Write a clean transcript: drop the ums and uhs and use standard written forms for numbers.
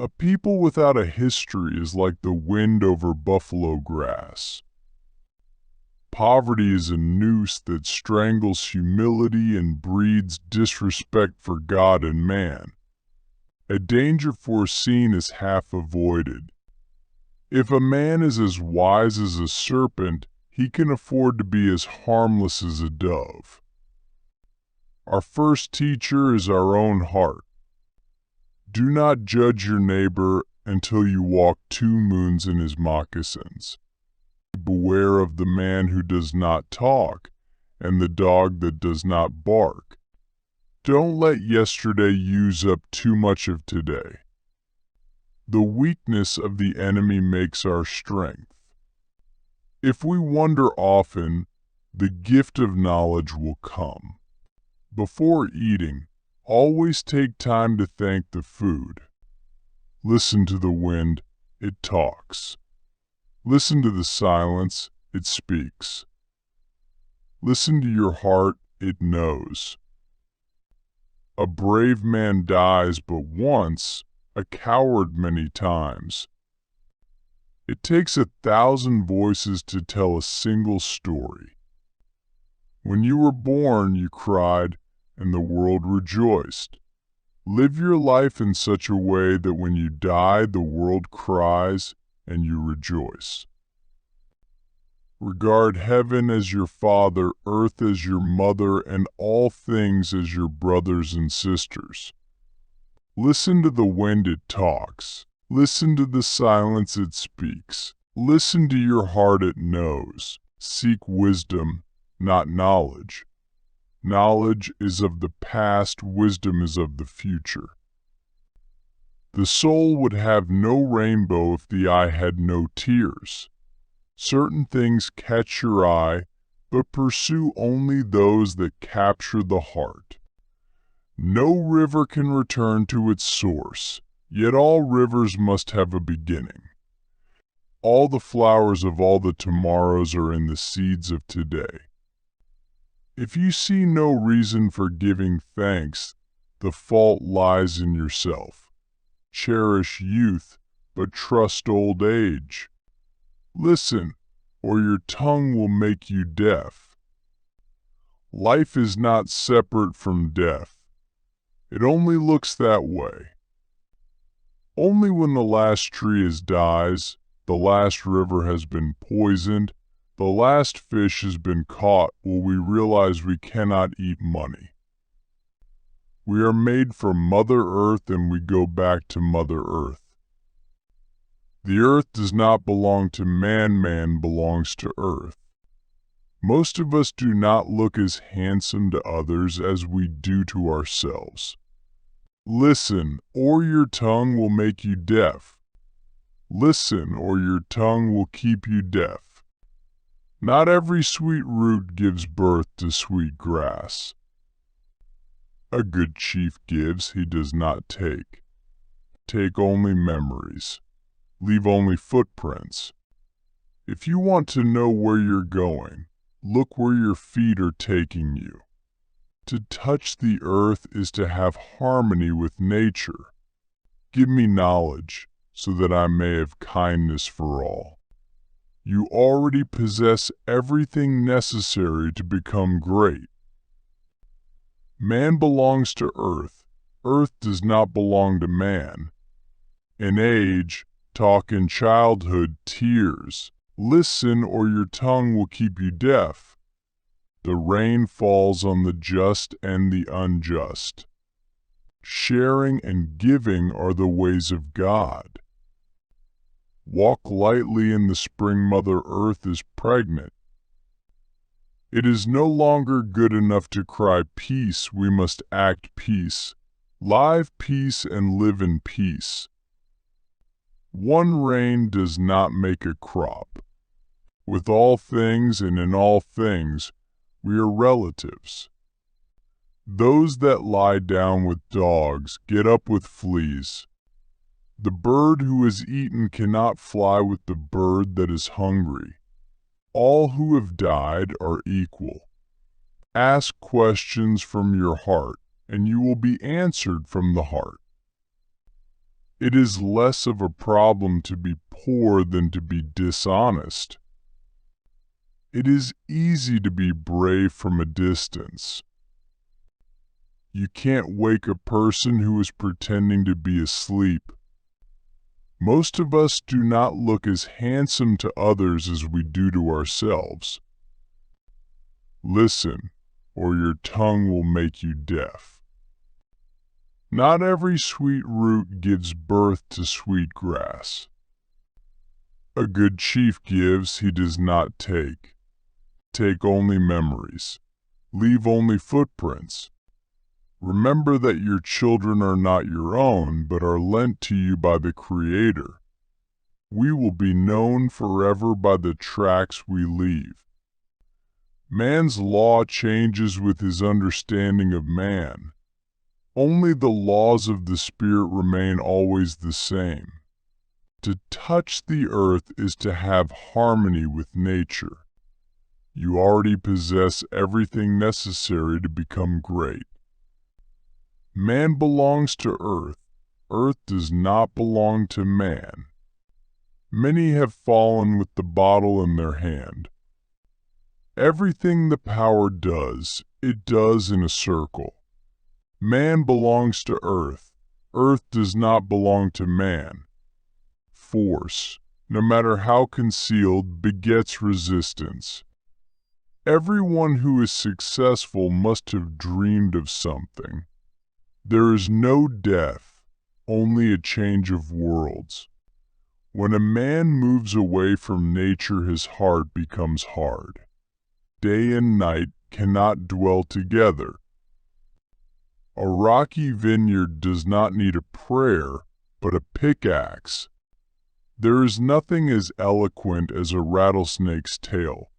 A people without a history is like the wind over buffalo grass. Poverty is a noose that strangles humility and breeds disrespect for God and man. A danger foreseen is half avoided. If a man is as wise as a serpent, he can afford to be as harmless as a dove. Our first teacher is our own heart. Do not judge your neighbor until you walk 2 moons in his moccasins. Beware of the man who does not talk, and the dog that does not bark. Don't let yesterday use up too much of today. The weakness of the enemy makes our strength. If we wonder often, the gift of knowledge will come. Before eating, always take time to thank the food. Listen to the wind, it talks. Listen to the silence, it speaks. Listen to your heart, it knows. A brave man dies but once, a coward many times. It takes 1,000 voices to tell a single story. When you were born, you cried, and the world rejoiced. Live your life in such a way that when you die, the world cries and you rejoice. Regard heaven as your father, earth as your mother, and all things as your brothers and sisters. Listen to the wind, it talks. Listen to the silence, it speaks. Listen to your heart, it knows. Seek wisdom, not knowledge. Knowledge is of the past, wisdom is of the future. The soul would have no rainbow if the eye had no tears. Certain things catch your eye, but pursue only those that capture the heart. No river can return to its source, yet all rivers must have a beginning. All the flowers of all the tomorrows are in the seeds of today. If you see no reason for giving thanks, the fault lies in yourself. Cherish youth, but trust old age. Listen, or your tongue will make you deaf. Life is not separate from death. It only looks that way. Only when the last tree dies, the last river has been poisoned, the last fish has been caught, will we realize we cannot eat money. We are made from Mother Earth and we go back to Mother Earth. The earth does not belong to man, man belongs to earth. Most of us do not look as handsome to others as we do to ourselves. Listen, or your tongue will make you deaf. Listen, or your tongue will keep you deaf. Not every sweet root gives birth to sweet grass. A good chief gives, he does not take. Take only memories. Leave only footprints. If you want to know where you're going, look where your feet are taking you. To touch the earth is to have harmony with nature. Give me knowledge, so that I may have kindness for all. You already possess everything necessary to become great. Man belongs to earth. Earth does not belong to man. In age, talk, in childhood, tears. Listen, or your tongue will keep you deaf. The rain falls on the just and the unjust. Sharing and giving are the ways of God. Walk lightly in the spring, Mother Earth is pregnant. It is no longer good enough to cry peace, we must act peace. Live peace and live in peace. One rain does not make a crop. With all things and in all things, we are relatives. Those that lie down with dogs get up with fleas. The bird who is eaten cannot fly with the bird that is hungry. All who have died are equal. Ask questions from your heart, and you will be answered from the heart. It is less of a problem to be poor than to be dishonest. It is easy to be brave from a distance. You can't wake a person who is pretending to be asleep. Most of us do not look as handsome to others as we do to ourselves. Listen, or your tongue will make you deaf. Not every sweet root gives birth to sweet grass. A good chief gives, he does not take. Take only memories. Leave only footprints. Remember that your children are not your own, but are lent to you by the Creator. We will be known forever by the tracks we leave. Man's law changes with his understanding of man. Only the laws of the Spirit remain always the same. To touch the earth is to have harmony with nature. You already possess everything necessary to become great. Man belongs to earth. Earth does not belong to man. Many have fallen with the bottle in their hand. Everything the power does, it does in a circle. Man belongs to earth. Earth does not belong to man. Force, no matter how concealed, begets resistance. Everyone who is successful must have dreamed of something. There is no death, only a change of worlds. When a man moves away from nature, his heart becomes hard. Day and night cannot dwell together. A rocky vineyard does not need a prayer, but a pickaxe. There is nothing as eloquent as a rattlesnake's tail.